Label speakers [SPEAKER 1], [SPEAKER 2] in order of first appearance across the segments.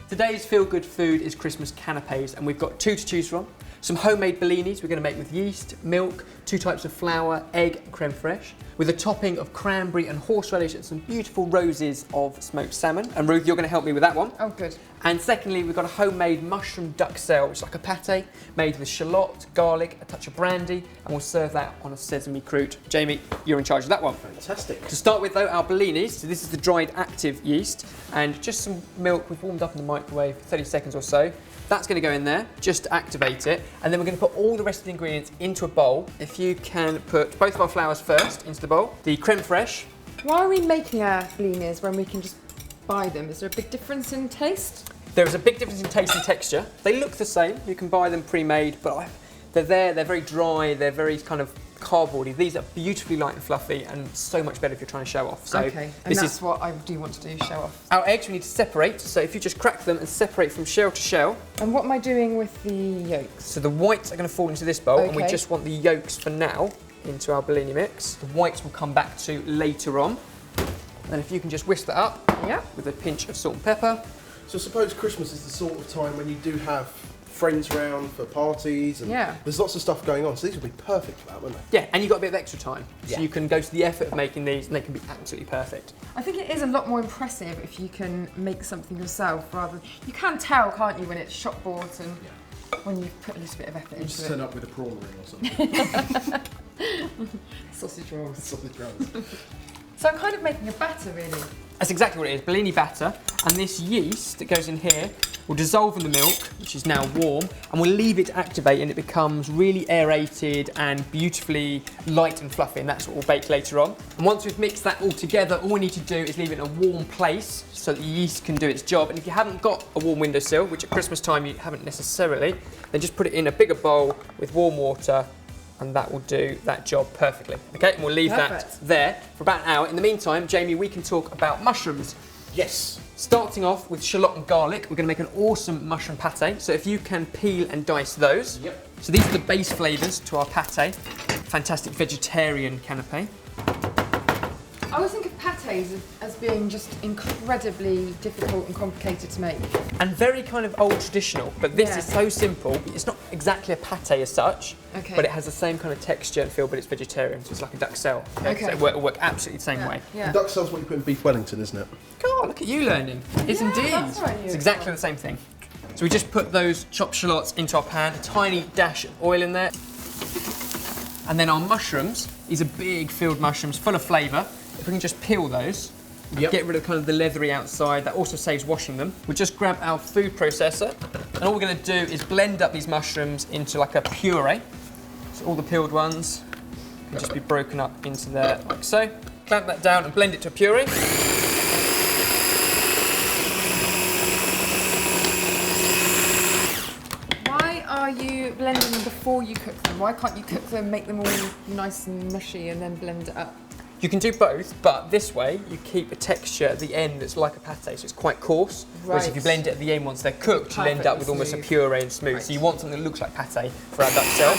[SPEAKER 1] Today's feel-good food is Christmas canapes, and we've got two to choose from. Some homemade blinis we're going to make with yeast, milk, 2 types of flour, egg and creme fraiche, with a topping of cranberry and horseradish and some beautiful roses of smoked salmon. And Ruth, you're going to help me with that one.
[SPEAKER 2] Oh, good.
[SPEAKER 1] And secondly, we've got a homemade mushroom duxelle, which is like a pate, made with shallot, garlic, a touch of brandy, and we'll serve that on a sesame croûte. Jamie, you're in charge of that one.
[SPEAKER 3] Fantastic.
[SPEAKER 1] To start with though, our blinis. So this is the dried active yeast, and just some milk we've warmed up in the microwave for 30 seconds or so. That's going to go in there, just to activate it. And then we're going to put all the rest of the ingredients into a bowl. If you can put both of our flours first into the bowl. The creme fraiche.
[SPEAKER 2] Why are we making our blinis when we can just buy them? Is there a big difference in taste?
[SPEAKER 1] There is a big difference in taste and texture. They look the same. You can buy them pre-made, but they're very dry, they're very kind of cardboardy. These are beautifully light and fluffy and so much better if you're trying to show off. So
[SPEAKER 2] okay, and that's what I do want to do, show off.
[SPEAKER 1] Our eggs we need to separate, so if you just crack them and separate from shell to shell.
[SPEAKER 2] And what am I doing with the yolks?
[SPEAKER 1] So the whites are going to fall into this bowl, and we just want the yolks for now into our blini mix. The whites will come back to later on. And if you can just whisk that up with a pinch of salt and pepper.
[SPEAKER 3] So I suppose Christmas is the sort of time when you do have friends round for parties and there's lots of stuff going on, so these would be perfect for that, wouldn't they?
[SPEAKER 1] Yeah, and you've got a bit of extra time, so you can go to the effort of making these and they can be absolutely perfect.
[SPEAKER 2] I think it is a lot more impressive if you can make something yourself rather. You can tell, can't you, when it's shop bought and when you've put a little bit of effort into it.
[SPEAKER 3] Just turn up with a prawn ring or something.
[SPEAKER 2] Sausage rolls.
[SPEAKER 3] Sausage rolls.
[SPEAKER 2] So I'm kind of making a batter, really.
[SPEAKER 1] That's exactly what it is, blini batter, and this yeast that goes in here will dissolve in the milk, which is now warm, and we'll leave it to activate, and it becomes really aerated and beautifully light and fluffy, and that's what we'll bake later on. And once we've mixed that all together, all we need to do is leave it in a warm place so that the yeast can do its job. And if you haven't got a warm windowsill, which at Christmas time you haven't necessarily, then just put it in a bigger bowl with warm water, and that will do that job perfectly. Okay, and we'll leave that there for about an hour. In the meantime, Jamie, we can talk about mushrooms.
[SPEAKER 3] Yes.
[SPEAKER 1] Starting off with shallot and garlic, we're going to make an awesome mushroom pate. So if you can peel and dice those.
[SPEAKER 3] Yep.
[SPEAKER 1] So these are the base flavours to our pate. Fantastic vegetarian canapé.
[SPEAKER 2] I always think of pates as being just incredibly difficult and complicated to make.
[SPEAKER 1] And very kind of old traditional, but this is so simple. It's not exactly a pate as such, but it has the same kind of texture and feel, but it's vegetarian, so it's like a duxelle. Okay. So it'll work absolutely the same way.
[SPEAKER 2] Yeah.
[SPEAKER 3] Duxelle's what you put in beef Wellington, isn't it?
[SPEAKER 1] God, look at you learning. It's indeed.
[SPEAKER 2] That's right,
[SPEAKER 1] it's exactly the same thing. So we just put those chopped shallots into our pan, a tiny dash of oil in there. And then our mushrooms, these are big filled mushrooms full of flavour. If we can just peel those, get rid of kind of the leathery outside, that also saves washing them. We'll just grab our food processor, and all we're going to do is blend up these mushrooms into like a puree. So all the peeled ones can just be broken up into there like so. Clamp that down and blend it to a puree.
[SPEAKER 2] Why are you blending them before you cook them? Why can't you cook them, make them all nice and mushy and then blend it up?
[SPEAKER 1] You can do both, but this way you keep a texture at the end that's like a pate, so it's quite coarse. Whereas if you blend it at the end once they're cooked, you'll end up with almost a puree and smooth. So you want something that looks like pate for our duxelle.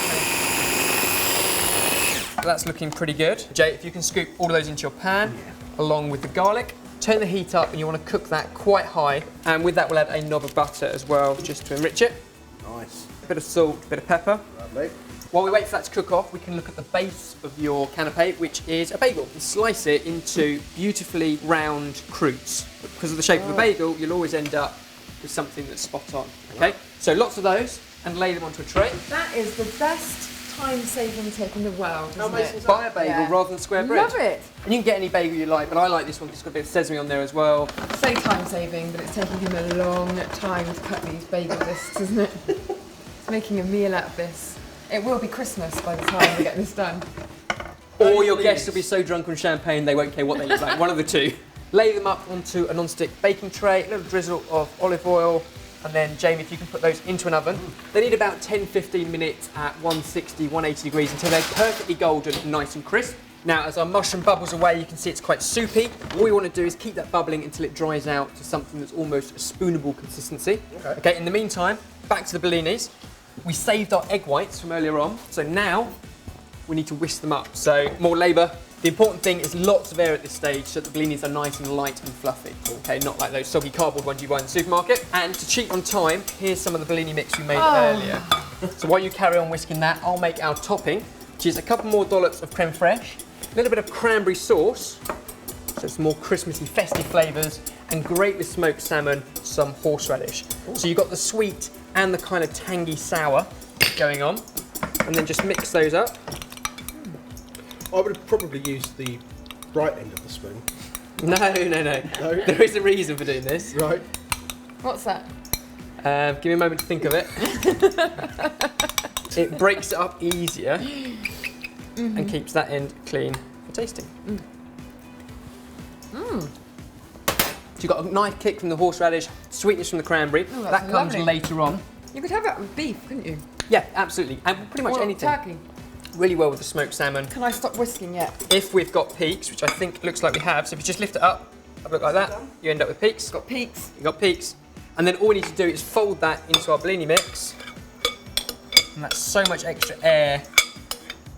[SPEAKER 1] That's looking pretty good. Jay, if you can scoop all of those into your pan, along with the garlic. Turn the heat up, and you want to cook that quite high. And with that, we'll add a knob of butter as well, just to enrich it.
[SPEAKER 3] Nice.
[SPEAKER 1] A bit of salt, a bit of pepper.
[SPEAKER 3] Lovely.
[SPEAKER 1] While we wait for that to cook off, we can look at the base of your canapé, which is a bagel. You slice it into beautifully round croûtes. But because of the shape of a bagel, you'll always end up with something that's spot on. Okay, so lots of those, and lay them onto a tray.
[SPEAKER 2] That is the best time-saving tip in the world, isn't it?
[SPEAKER 1] Buy a bagel rather than square bread.
[SPEAKER 2] Love it.
[SPEAKER 1] And you can get any bagel you like, but I like this one because it's got a bit of sesame on there as well.
[SPEAKER 2] So time-saving, but it's taking him a long time to cut these bagel discs, isn't it? It's making a meal out of this. It will be Christmas by the time we get this done.
[SPEAKER 1] Or your guests will be so drunk on champagne they won't care what they look like, one of the two. Lay them up onto a non-stick baking tray, a little drizzle of olive oil, and then Jamie, if you can put those into an oven. They need about 10-15 minutes at 160, 180 degrees until they're perfectly golden and nice and crisp. Now, as our mushroom bubbles away, you can see it's quite soupy. All we want to do is keep that bubbling until it dries out to something that's almost a spoonable consistency. Okay, in the meantime, back to the blinis. We saved our egg whites from earlier on, so now we need to whisk them up. So more labour The important thing is lots of air at this stage so that the blinis are nice and light and fluffy. Okay, not like those soggy cardboard ones you buy in the supermarket. And to cheat on time, here's some of the blini mix we made earlier. So while you carry on whisking that, I'll make our topping, which is a couple more dollops of creme fraiche, a little bit of cranberry sauce, so some more Christmassy festive flavours, and great with smoked salmon, some horseradish. So you've got the sweet and the kind of tangy sour going on, and then just mix those up.
[SPEAKER 3] I would have probably used the right end of the spoon.
[SPEAKER 1] No. There is a reason for doing this.
[SPEAKER 3] Right.
[SPEAKER 2] What's that?
[SPEAKER 1] Give me a moment to think of it. It breaks it up easier and keeps that end clean for tasting. So you've got a nice kick from the horseradish, sweetness from the cranberry.
[SPEAKER 2] Oh,
[SPEAKER 1] that comes
[SPEAKER 2] lovely.
[SPEAKER 1] later on.
[SPEAKER 2] You could have that with beef, couldn't you?
[SPEAKER 1] Yeah, absolutely. And pretty much
[SPEAKER 2] Or
[SPEAKER 1] anything.
[SPEAKER 2] turkey.
[SPEAKER 1] Really well with the smoked salmon.
[SPEAKER 2] Can I stop whisking yet?
[SPEAKER 1] If we've got peaks, which I think looks like we have, so if you just lift it up, have a look like that, you end up with peaks.
[SPEAKER 2] Got peaks.
[SPEAKER 1] You've got peaks. And then all we need to do is fold that into our blini mix. And that's so much extra air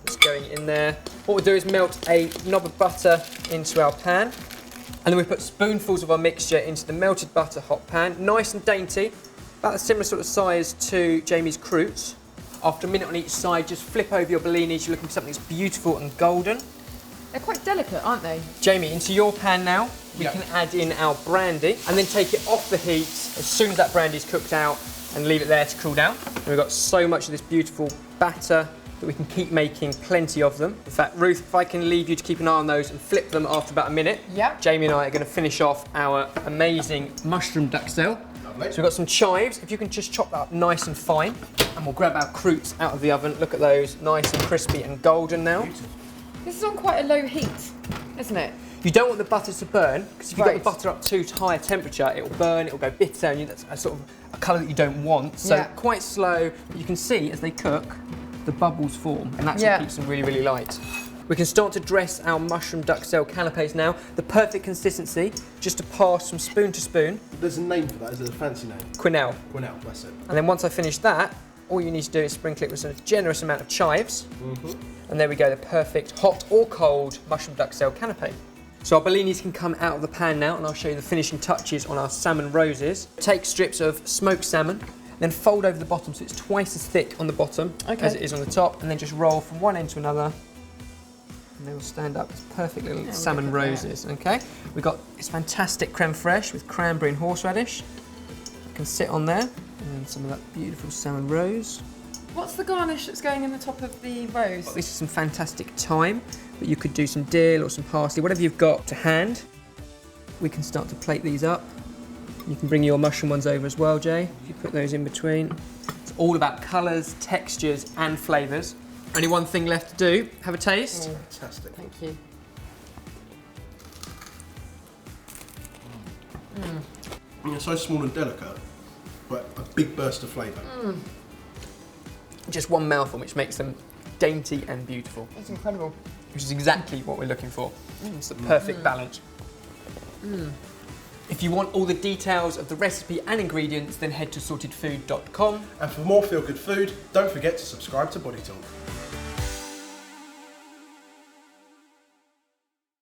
[SPEAKER 1] that's going in there. What we'll do is melt a knob of butter into our pan. And then we put spoonfuls of our mixture into the melted butter hot pan, nice and dainty, about a similar sort of size to Jamie's croûtes. After a minute on each side, just flip over your bellinis. You're looking for something that's beautiful and golden.
[SPEAKER 2] They're quite delicate, aren't they?
[SPEAKER 1] Jamie, into your pan now, we can add in our brandy and then take it off the heat as soon as that brandy's cooked out and leave it there to cool down. And we've got so much of this beautiful batter that we can keep making plenty of them. In fact, Ruth, if I can leave you to keep an eye on those and flip them after about a minute, Jamie and I are going to finish off our amazing mushroom duxelle. Lovely. So we've got some chives. If you can just chop that up nice and fine, and we'll grab our croûtes out of the oven. Look at those, nice and crispy and golden now.
[SPEAKER 2] Beautiful. This is on quite a low heat, isn't it?
[SPEAKER 1] You don't want the butter to burn, because if you get the butter up too high a temperature, it will burn, it will go bitter, and that's a sort of a colour that you don't want. So quite slow, but you can see as they cook, the bubbles form, and that's what keeps them really, really light. We can start to dress our mushroom duxelle canapés now. The perfect consistency, just to pass from spoon to spoon.
[SPEAKER 3] There's a name for that, is there a fancy name?
[SPEAKER 1] Quenelle.
[SPEAKER 3] Quenelle, that's it.
[SPEAKER 1] And then once I finish that, all you need to do is sprinkle it with a generous amount of chives. And there we go, the perfect hot or cold mushroom duxelle canapé. So our bellinis can come out of the pan now, and I'll show you the finishing touches on our salmon roses. Take strips of smoked salmon, then fold over the bottom so it's twice as thick on the bottom as it is on the top, and then just roll from one end to another. And they will stand up as perfect little salmon roses, okay? We've got this fantastic creme fraiche with cranberry and horseradish. It can sit on there, and then some of that beautiful salmon rose.
[SPEAKER 2] What's the garnish that's going in the top of the rose?
[SPEAKER 1] Well, this is some fantastic thyme, but you could do some dill or some parsley, whatever you've got to hand. We can start to plate these up. You can bring your mushroom ones over as well, Jay, if you put those in between. It's all about colours, textures and flavours. Only one thing left to do, have a taste.
[SPEAKER 3] Oh, fantastic.
[SPEAKER 2] Thank you.
[SPEAKER 3] They're so small and delicate, but a big burst of flavour.
[SPEAKER 1] Just one mouthful, which makes them dainty and beautiful.
[SPEAKER 2] That's incredible.
[SPEAKER 1] Which is exactly what we're looking for. It's the perfect balance. If you want all the details of the recipe and ingredients, then head to sortedfood.com.
[SPEAKER 3] And for more feel-good food, don't forget to subscribe to Body Talk.